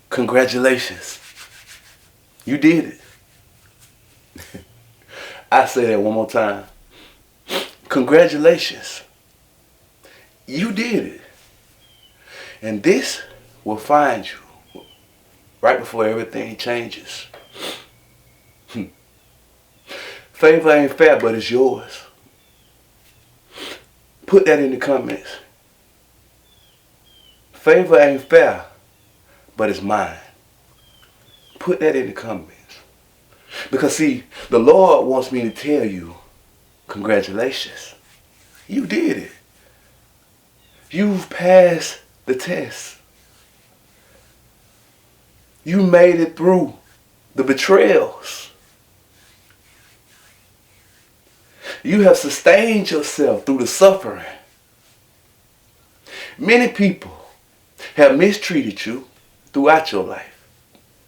Congratulations. You did it. I say that one more time. Congratulations. You did it. And this will find you right before everything changes. Favor ain't fair, but it's yours. Put that in the comments. Favor ain't fair, but it's mine. Put that in the comments. Because see, the Lord wants me to tell you, congratulations. You did it. You've passed the test. You made it through the betrayals. You have sustained yourself through the suffering. Many people have mistreated you throughout your life.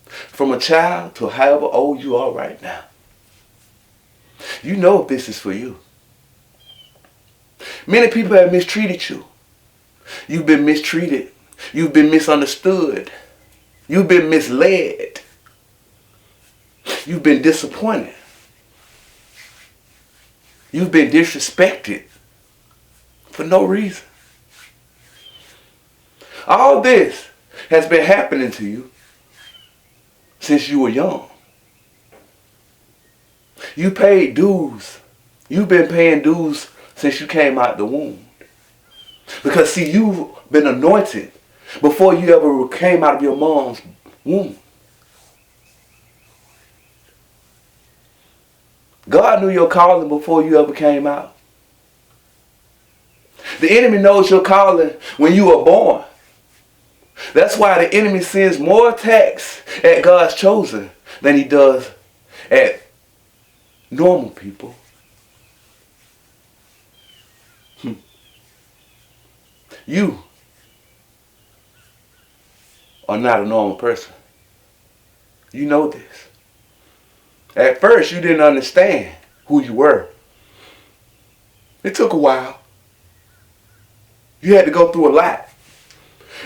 From a child to however old you are right now. You know if this is for you. Many people have mistreated you. You've been mistreated. You've been misunderstood. You've been misled. You've been disappointed. You've been disrespected for no reason. All this has been happening to you since you were young. You paid dues. You've been paying dues since you came out the womb. Because see, you've been anointed before you ever came out of your mom's womb. God knew your calling before you ever came out. The enemy knows your calling when you were born. That's why the enemy sends more attacks at God's chosen than he does at normal people. You are not a normal person. You know this. At first, you didn't understand who you were. It took a while. You had to go through a lot.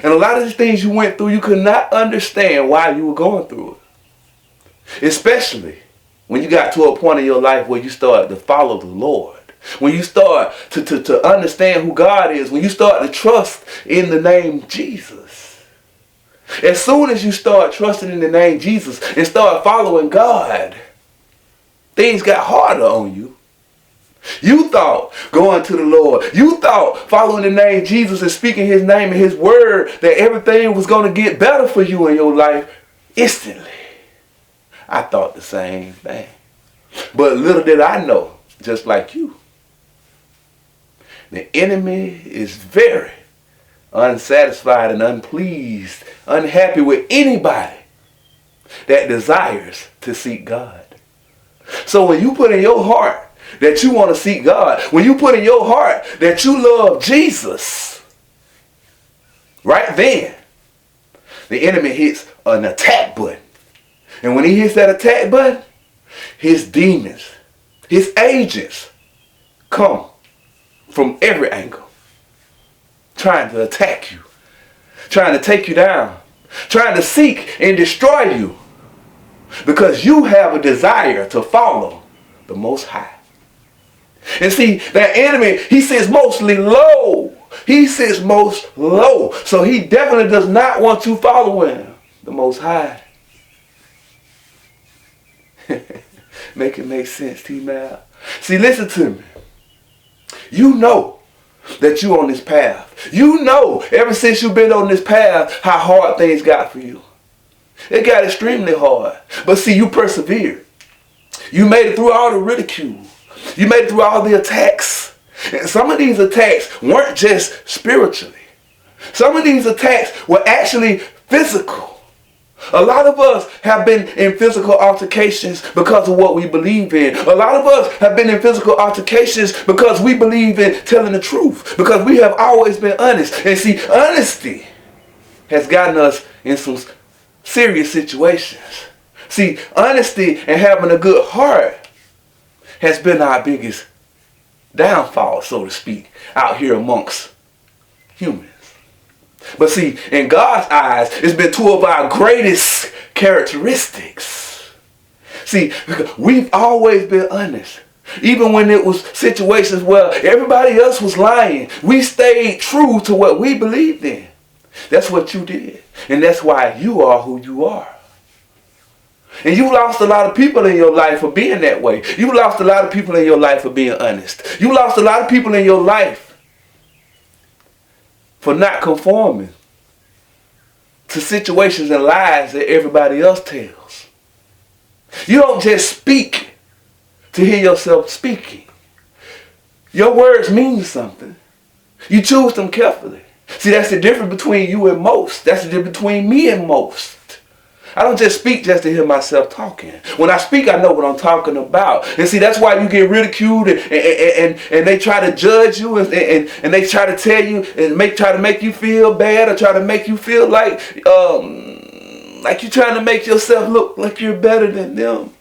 And a lot of the things you went through, you could not understand why you were going through it. Especially when you got to a point in your life where you started to follow the Lord. When you start to understand who God is. When you start to trust in the name Jesus. As soon as you start trusting in the name Jesus and start following God, things got harder on you. You thought going to the Lord, you thought following the name Jesus and speaking his name and his word, that everything was going to get better for you in your life instantly. I thought the same thing. But little did I know, just like you, the enemy is very unsatisfied and unpleased, unhappy with anybody that desires to seek God. So when you put in your heart that you want to seek God, when you put in your heart that you love Jesus, right then, the enemy hits an attack button. And when he hits that attack button, his demons, his agents come from every angle, trying to attack you, trying to take you down, trying to seek and destroy you, because you have a desire to follow the Most High. And see, that enemy, he sits mostly low. He sits most low. So he definitely does not want you following the Most High. Make it make sense, T-Mal. See, listen to me. You know that you're on this path. You know, ever since you've been on this path, how hard things got for you. It got extremely hard. But see, you persevered. You made it through all the ridicule. You made it through all the attacks. And some of these attacks weren't just spiritually. Some of these attacks were actually physical. A lot of us have been in physical altercations because of what we believe in. A lot of us have been in physical altercations because we believe in telling the truth. Because we have always been honest. And see, honesty has gotten us in some serious situations. See, honesty and having a good heart has been our biggest downfall, so to speak, out here amongst humans. But see, in God's eyes, it's been two of our greatest characteristics. See, we've always been honest. Even when it was situations where everybody else was lying, we stayed true to what we believed in. That's what you did. And that's why you are who you are. And you lost a lot of people in your life for being that way. You lost a lot of people in your life for being honest. You lost a lot of people in your life for not conforming to situations and lies that everybody else tells. You don't just speak to hear yourself speaking. Your words mean something. You choose them carefully. See, that's the difference between you and most. That's the difference between me and most. I don't just speak just to hear myself talking. When I speak, I know what I'm talking about. And see, that's why you get ridiculed and they try to judge you and they try to tell you and try to make you feel bad or try to make you feel like you're trying to make yourself look like you're better than them.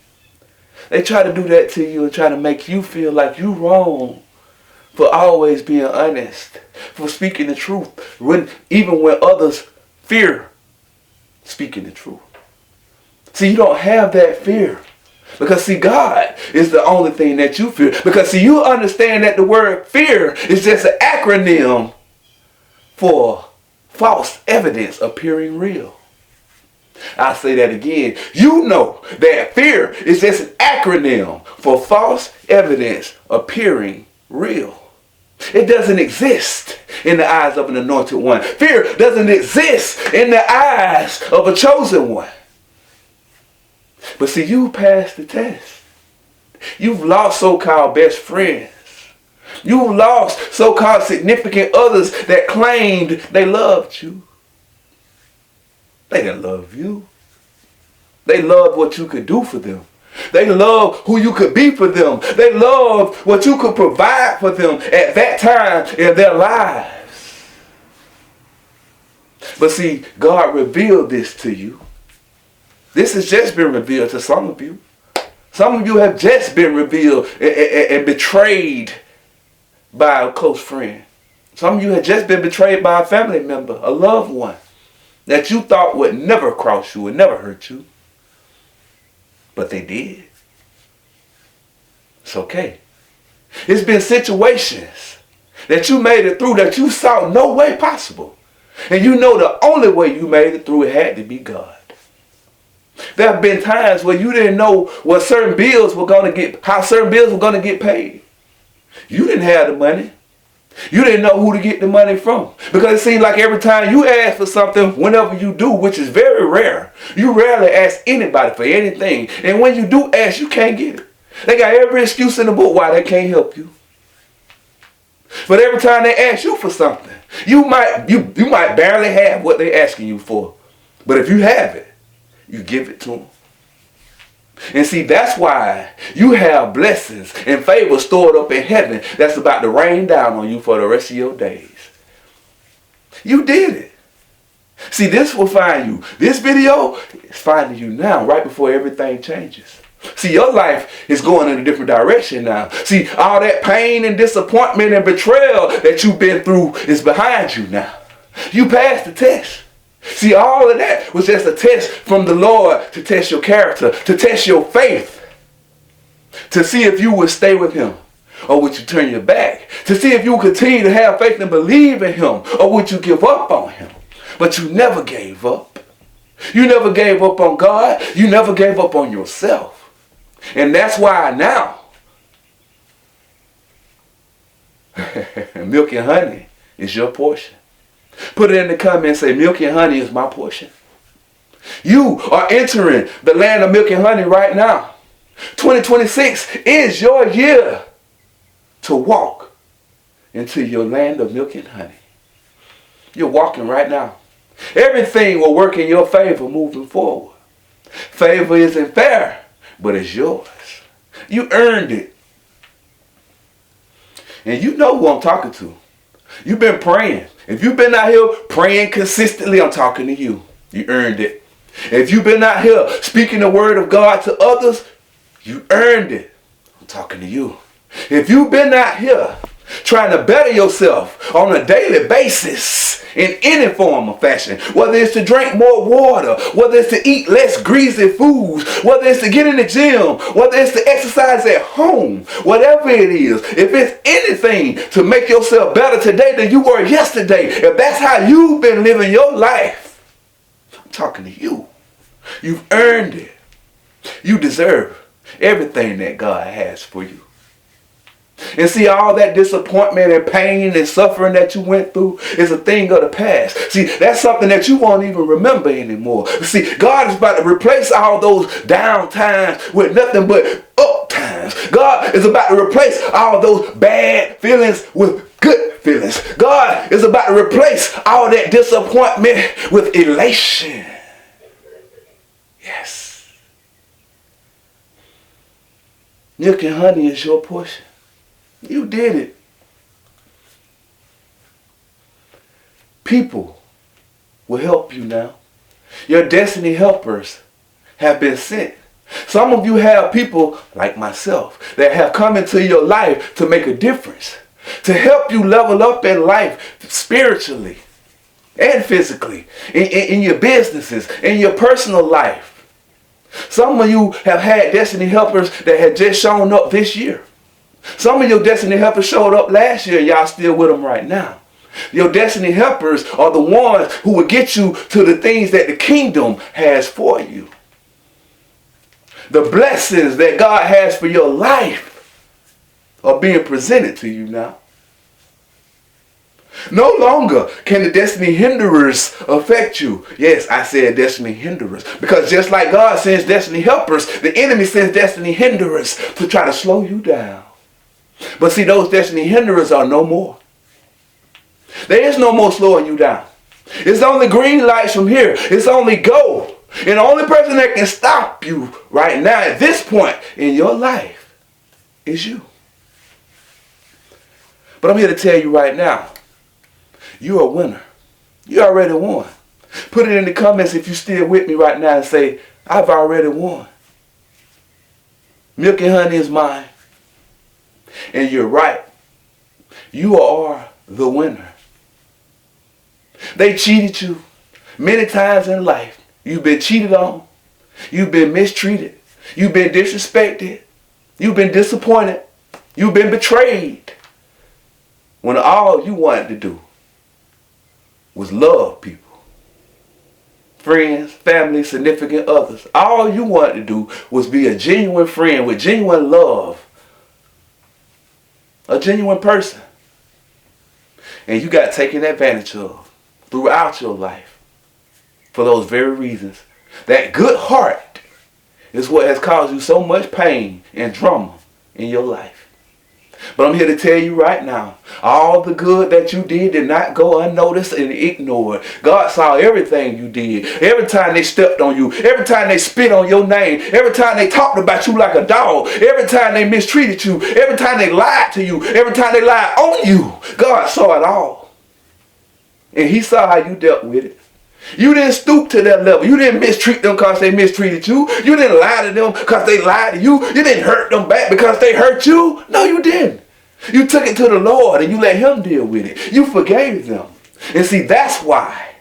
They try to do that to you and try to make you feel like you're wrong for always being honest, for speaking the truth, even when others fear speaking the truth. See, you don't have that fear. Because, see, God is the only thing that you fear. Because, see, you understand that the word fear is just an acronym for false evidence appearing real. I'll say that again. You know that fear is just an acronym for false evidence appearing real. It doesn't exist in the eyes of an anointed one. Fear doesn't exist in the eyes of a chosen one. But see, you passed the test. You've lost so-called best friends. You've lost so-called significant others that claimed they loved you. They didn't love you. They loved what you could do for them. They loved who you could be for them. They loved what you could provide for them at that time in their lives. But see, God revealed this to you. This has just been revealed to some of you. Some of you have just been revealed and betrayed by a close friend. Some of you have just been betrayed by a family member, a loved one, that you thought would never cross you, would never hurt you. But they did. It's okay. It's been situations that you made it through that you saw no way possible. And you know the only way you made it through, it had to be God. There have been times where you didn't know what certain bills were going to get, how certain bills were going to get paid. You didn't have the money. You didn't know who to get the money from. Because it seems like every time you ask for something, whenever you do, which is very rare, you rarely ask anybody for anything. And when you do ask, you can't get it. They got every excuse in the book why they can't help you. But every time they ask you for something, you might barely have what they're asking you for. But if you have it, you give it to them. And see, that's why you have blessings and favor stored up in heaven that's about to rain down on you for the rest of your days. You did it. See, this will find you. This video is finding you now, right before everything changes. See, your life is going in a different direction now. See, all that pain and disappointment and betrayal that you've been through is behind you now. You passed the test. See, all of that was just a test from the Lord to test your character, to test your faith, to see if you would stay with him or would you turn your back, to see if you would continue to have faith and believe in him or would you give up on him. But you never gave up. You never gave up on God. You never gave up on yourself. And that's why now milk and honey is your portion. Put it in the comments, say milk and honey is my portion. You are entering the land of milk and honey right now. 2026 is your year to walk into your land of milk and honey. You're walking right now. Everything will work in your favor moving forward. Favor isn't fair, but it's yours. You earned it. And you know who I'm talking to. You've been praying. If you've been out here praying consistently, I'm talking to you. You earned it. If you've been out here speaking the word of God to others, you earned it. I'm talking to you. If you've been out here trying to better yourself on a daily basis in any form or fashion, whether it's to drink more water, whether it's to eat less greasy foods, whether it's to get in the gym, whether it's to exercise at home, whatever it is, if it's anything to make yourself better today than you were yesterday, if that's how you've been living your life, I'm talking to you. You've earned it. You deserve everything that God has for you. And see, all that disappointment and pain and suffering that you went through is a thing of the past. See, that's something that you won't even remember anymore. See, God is about to replace all those down times with nothing but up times. God is about to replace all those bad feelings with good feelings. God is about to replace all that disappointment with elation. Yes. Milk and honey is your portion. You did it. People will help you now. Your destiny helpers have been sent. Some of you have people like myself that have come into your life to make a difference, to help you level up in life spiritually and physically, in your businesses, in your personal life. Some of you have had destiny helpers that have just shown up this year. Some of your destiny helpers showed up last year. Y'all still with them right now. Your destiny helpers are the ones who will get you to the things that the kingdom has for you. The blessings that God has for your life are being presented to you now. No longer can the destiny hinderers affect you. Yes, I said destiny hinderers. Because just like God sends destiny helpers, the enemy sends destiny hinderers to try to slow you down. But see, those destiny hinderers are no more. There is no more slowing you down. It's only green lights from here. It's only go. And the only person that can stop you right now at this point in your life is you. But I'm here to tell you right now, you're a winner. You already won. Put it in the comments if you're still with me right now and say, I've already won. Milk and honey is mine. And you're right. You are the winner. They cheated you many times in life. You've been cheated on. You've been mistreated. You've been disrespected. You've been disappointed. You've been betrayed. When all you wanted to do was love people. Friends, family, significant others. All you wanted to do was be a genuine friend with genuine love. A genuine person. And you got taken advantage of throughout your life for those very reasons. That good heart is what has caused you so much pain and drama in your life. But I'm here to tell you right now, all the good that you did not go unnoticed and ignored. God saw everything you did. Every time they stepped on you, every time they spit on your name, every time they talked about you like a dog, every time they mistreated you, every time they lied to you, every time they lied on you, God saw it all. And he saw how you dealt with it. You didn't stoop to that level. You didn't mistreat them because they mistreated you. You didn't lie to them because they lied to you. You didn't hurt them back because they hurt you. No, you didn't. You took it to the Lord and you let him deal with it. You forgave them. And see, that's why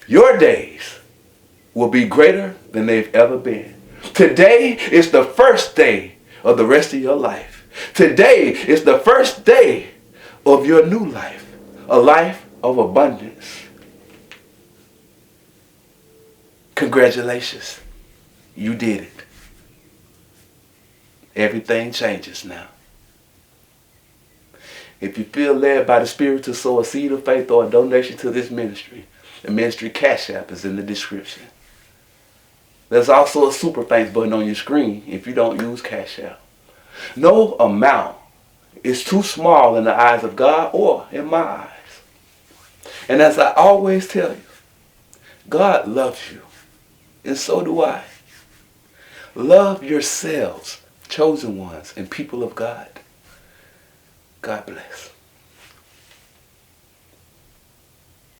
your days will be greater than they've ever been. Today is the first day of the rest of your life. Today is the first day of your new life. A life of abundance. Congratulations. You did it. Everything changes now. If you feel led by the Spirit to sow a seed of faith or a donation to this ministry, the ministry Cash App is in the description. There's also a super thanks button on your screen if you don't use Cash App. No amount is too small in the eyes of God or in my eyes. And as I always tell you, God loves you. And so do I. Love yourselves, chosen ones and people of God. God bless.